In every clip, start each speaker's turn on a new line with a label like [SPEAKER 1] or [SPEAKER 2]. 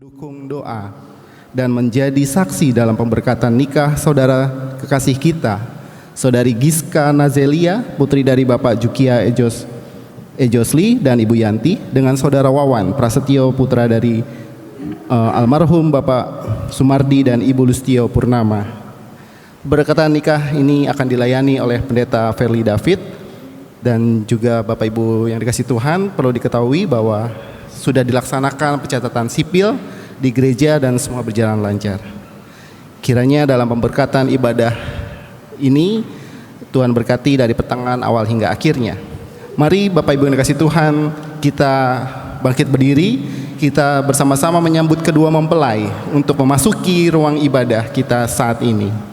[SPEAKER 1] mendukung doa dan menjadi saksi dalam pemberkatan nikah saudara kekasih kita, Saudari Giska Nazelia, putri dari Bapak Jukia Ejosli dan Ibu Yanti, dengan Saudara Wawan Prasetyo, putra dari almarhum Bapak Sumardi dan Ibu Lustio Purnama. Pemberkatan nikah ini akan dilayani oleh Pendeta Verly David, dan juga Bapak Ibu yang dikasihi Tuhan, perlu diketahui bahwa sudah dilaksanakan pencatatan sipil di gereja dan semua berjalan lancar. Kiranya dalam pemberkatan ibadah ini Tuhan berkati dari pertengahan awal hingga akhirnya. Mari Bapak Ibu yang dikasihi Tuhan, kita bangkit berdiri, kita bersama-sama menyambut kedua mempelai untuk memasuki ruang ibadah kita saat ini.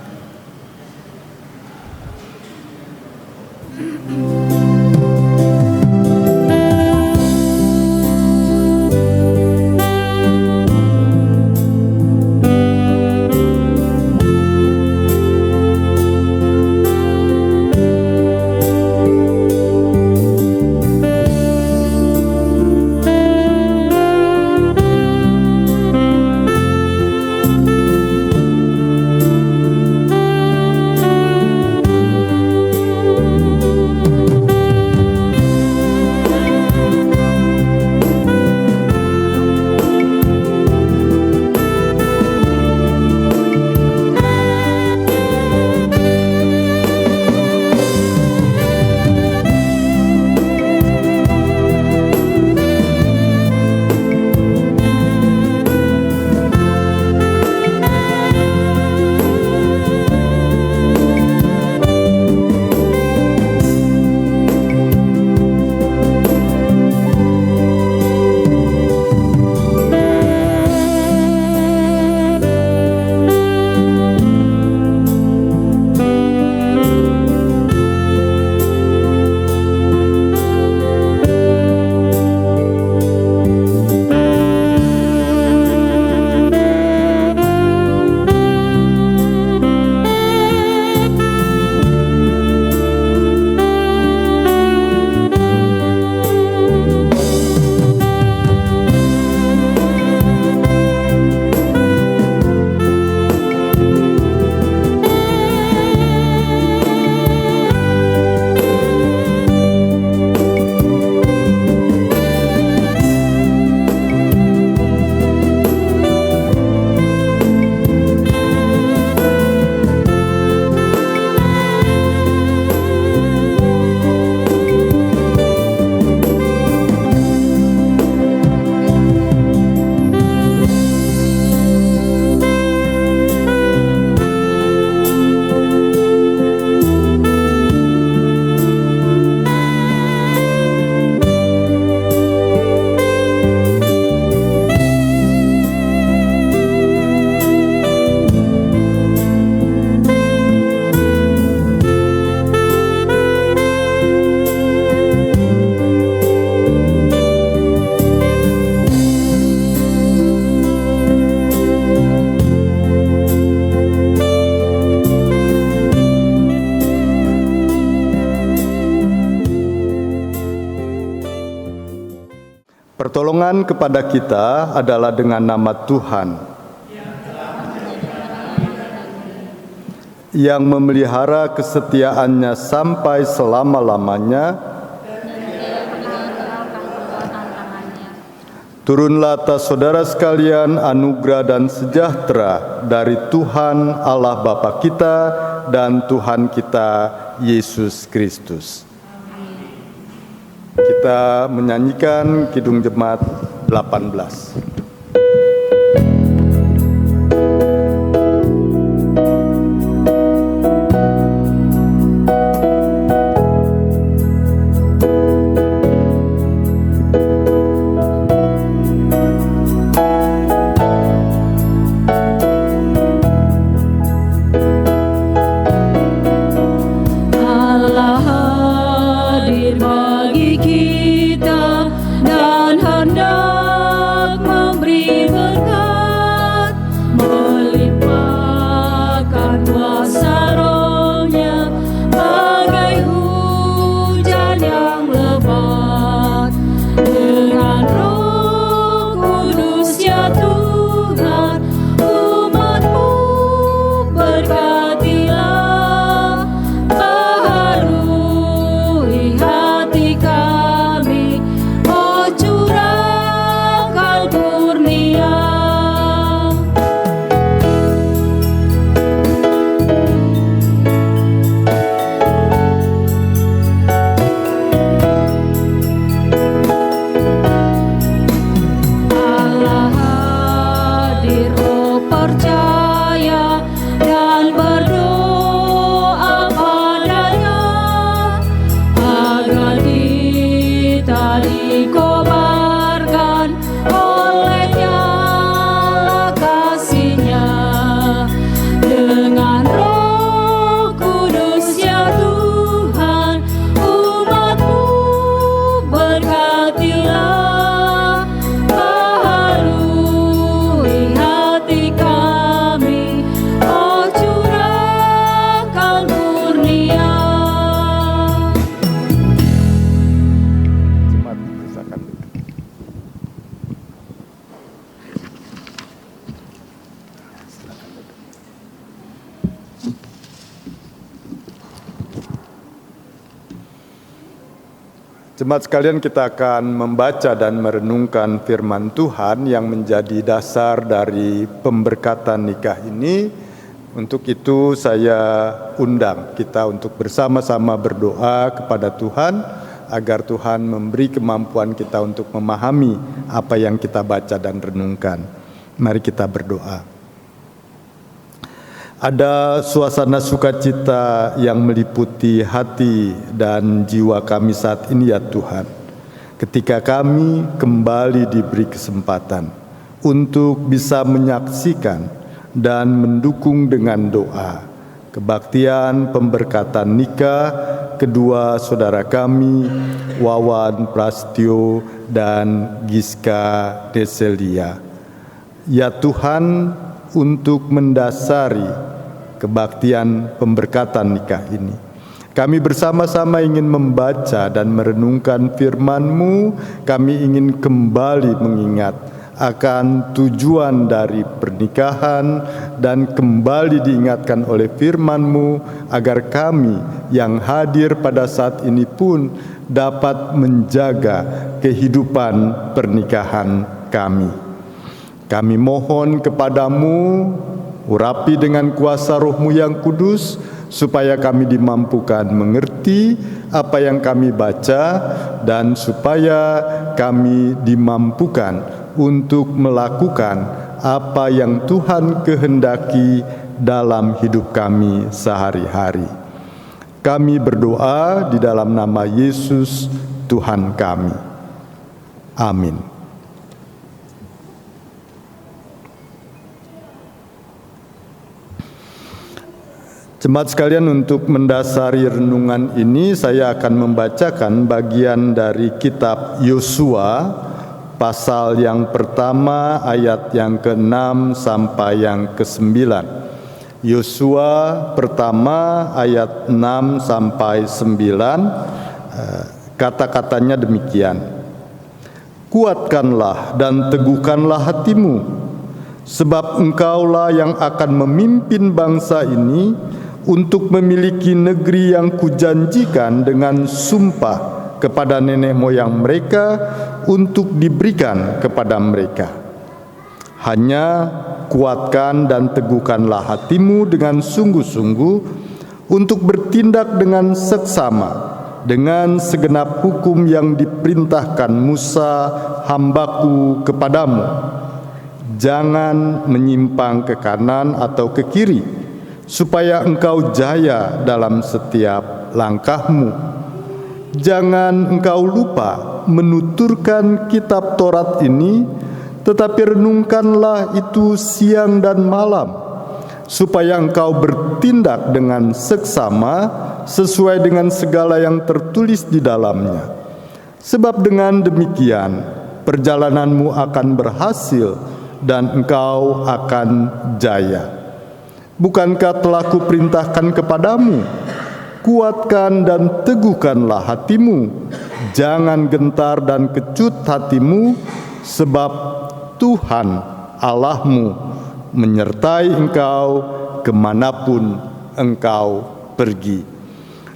[SPEAKER 2] Pertolongan kepada kita adalah dengan nama Tuhan yang memelihara kesetiaannya sampai selama-lamanya. Turunlah atas saudara sekalian anugerah dan sejahtera dari Tuhan Allah Bapa kita dan Tuhan kita Yesus Kristus. Kita menyanyikan Kidung Jemaat 18.
[SPEAKER 3] Bagi kita dan hendak
[SPEAKER 2] Jemaat sekalian, kita akan membaca dan merenungkan firman Tuhan yang menjadi dasar dari pemberkatan nikah ini. Untuk itu saya undang kita untuk bersama-sama berdoa kepada Tuhan agar Tuhan memberi kemampuan kita untuk memahami apa yang kita baca dan renungkan. Mari kita berdoa. Ada suasana sukacita yang meliputi hati dan jiwa kami saat ini ya Tuhan, ketika kami kembali diberi kesempatan untuk bisa menyaksikan dan mendukung dengan doa kebaktian pemberkatan nikah kedua saudara kami, Wawan Prastio dan Giska Deselia. Ya Tuhan, untuk mendasari kebaktian pemberkatan nikah ini, kami bersama-sama ingin membaca dan merenungkan firman-Mu. Kami ingin kembali mengingat akan tujuan dari pernikahan dan kembali diingatkan oleh firman-Mu agar kami yang hadir pada saat ini pun dapat menjaga kehidupan pernikahan kami. Kami mohon kepadamu, urapi dengan kuasa Roh-Mu yang kudus, supaya kami dimampukan mengerti apa yang kami baca, dan supaya kami dimampukan untuk melakukan apa yang Tuhan kehendaki dalam hidup kami sehari-hari. Kami berdoa di dalam nama Yesus, Tuhan kami. Amin. Jemaat sekalian, untuk mendasari renungan ini saya akan membacakan bagian dari kitab Yosua, pasal yang pertama ayat yang ke-6 sampai yang ke-9. Yosua pertama ayat 6 sampai 9, kata-katanya demikian. Kuatkanlah dan teguhkanlah hatimu, sebab engkaulah yang akan memimpin bangsa ini untuk memiliki negeri yang kujanjikan dengan sumpah kepada nenek moyang mereka untuk diberikan kepada mereka. Hanya kuatkan dan teguhkanlah hatimu dengan sungguh-sungguh untuk bertindak dengan seksama dengan segenap hukum yang diperintahkan Musa hambaku kepadamu. Jangan menyimpang ke kanan atau ke kiri, supaya engkau jaya dalam setiap langkahmu. Jangan engkau lupa menuturkan kitab Taurat ini, tetapi renungkanlah itu siang dan malam, supaya engkau bertindak dengan seksama sesuai dengan segala yang tertulis di dalamnya. Sebab dengan demikian perjalananmu akan berhasil dan engkau akan jaya. Bukankah telah kuperintahkan kepadamu? Kuatkan dan teguhkanlah hatimu, jangan gentar dan kecut hatimu, sebab Tuhan Allahmu menyertai engkau kemanapun engkau pergi.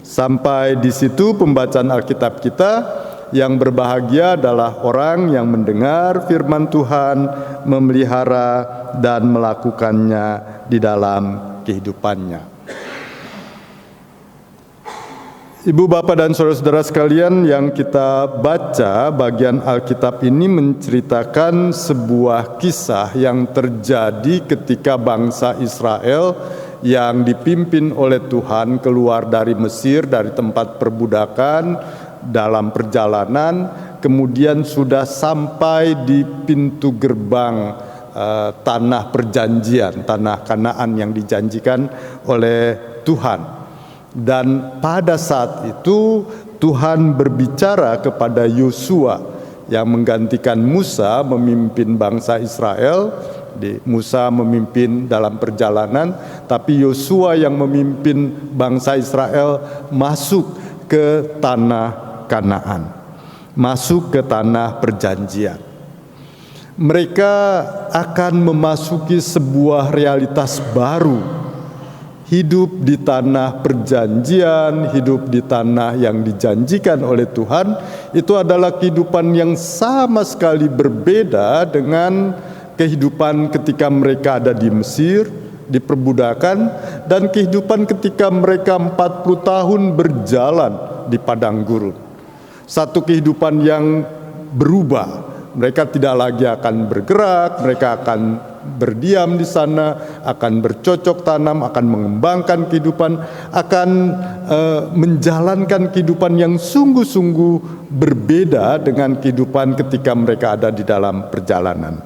[SPEAKER 2] Sampai di situ pembacaan Alkitab kita. Yang berbahagia adalah orang yang mendengar firman Tuhan, memelihara dan melakukannya di dalam kehidupannya. Ibu, bapak, dan saudara-saudara sekalian, yang kita baca bagian Alkitab ini menceritakan sebuah kisah yang terjadi ketika bangsa Israel yang dipimpin oleh Tuhan keluar dari Mesir, dari tempat perbudakan, dalam perjalanan, kemudian sudah sampai di pintu gerbang tanah perjanjian, tanah Kanaan yang dijanjikan oleh Tuhan. Dan pada saat itu Tuhan berbicara kepada Yosua yang menggantikan Musa memimpin bangsa Israel. Musa memimpin dalam perjalanan, tapi Yosua yang memimpin bangsa Israel masuk ke tanah Kanaan, masuk ke tanah perjanjian. Mereka akan memasuki sebuah realitas baru hidup di tanah perjanjian, hidup di tanah yang dijanjikan oleh Tuhan, itu adalah kehidupan yang sama sekali berbeda dengan kehidupan ketika mereka ada di Mesir, di perbudakan, dan kehidupan ketika mereka 40 tahun berjalan di padang gurun. Satu kehidupan yang berubah. Mereka tidak lagi akan bergerak, mereka akan berdiam di sana, akan bercocok tanam, akan mengembangkan kehidupan, akan menjalankan kehidupan yang sungguh-sungguh berbeda dengan kehidupan ketika mereka ada di dalam perjalanan.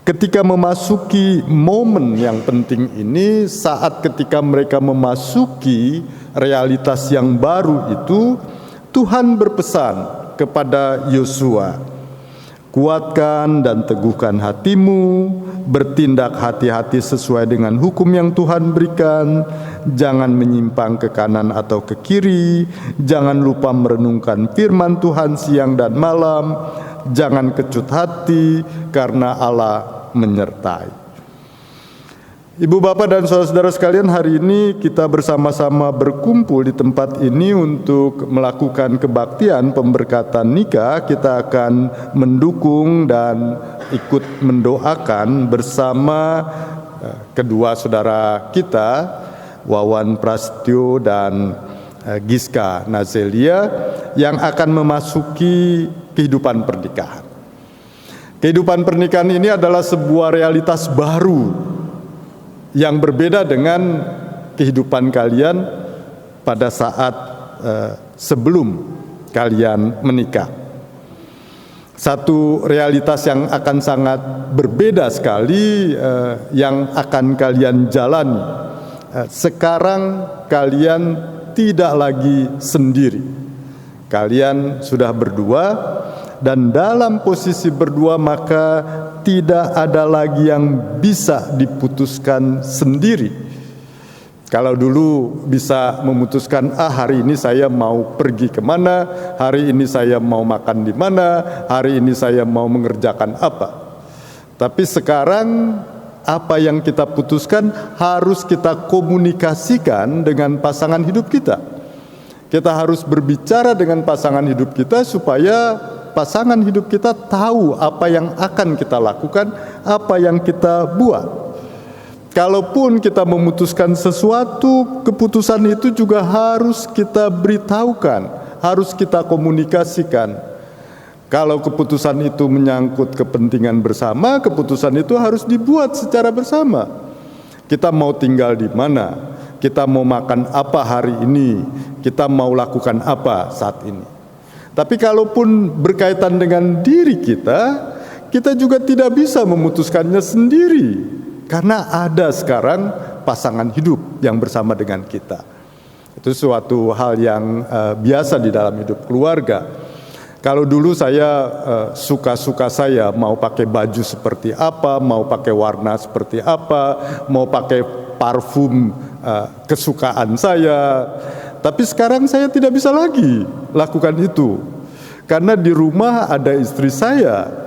[SPEAKER 2] Ketika memasuki momen yang penting ini, saat ketika mereka memasuki realitas yang baru itu, Tuhan berpesan kepada Yosua, kuatkan dan teguhkan hatimu, bertindak hati-hati sesuai dengan hukum yang Tuhan berikan, jangan menyimpang ke kanan atau ke kiri, jangan lupa merenungkan firman Tuhan siang dan malam, jangan kecut hati karena Allah menyertai. Ibu bapak dan saudara-saudara sekalian, hari ini kita bersama-sama berkumpul di tempat ini untuk melakukan kebaktian pemberkatan nikah. Kita akan mendukung dan ikut mendoakan bersama kedua saudara kita, Wawan Prasetyo dan Giska Nazelia, yang akan memasuki kehidupan pernikahan. Kehidupan pernikahan ini adalah sebuah realitas baru yang berbeda dengan kehidupan kalian pada saat sebelum kalian menikah. Satu realitas yang akan sangat berbeda sekali yang akan kalian jalani. Sekarang kalian tidak lagi sendiri. Kalian sudah berdua, dan dalam posisi berdua maka tidak ada lagi yang bisa diputuskan sendiri. Kalau dulu bisa memutuskan, hari ini saya mau pergi kemana, hari ini saya mau makan di mana, hari ini saya mau mengerjakan apa. Tapi sekarang apa yang kita putuskan harus kita komunikasikan dengan pasangan hidup kita. Kita harus berbicara dengan pasangan hidup kita supaya pasangan hidup kita tahu apa yang akan kita lakukan, apa yang kita buat. Kalaupun kita memutuskan sesuatu, keputusan itu juga harus kita beritahukan, harus kita komunikasikan. Kalau keputusan itu menyangkut kepentingan bersama, keputusan itu harus dibuat secara bersama. Kita mau tinggal di mana, kita mau makan apa hari ini, kita mau lakukan apa saat ini. Tapi kalaupun berkaitan dengan diri kita, kita juga tidak bisa memutuskannya sendiri. Karena ada sekarang pasangan hidup yang bersama dengan kita. Itu suatu hal yang biasa di dalam hidup keluarga. Kalau dulu saya suka-suka saya mau pakai baju seperti apa, mau pakai warna seperti apa, mau pakai parfum kesukaan saya. Tapi sekarang saya tidak bisa lagi lakukan itu. Karena di rumah ada istri saya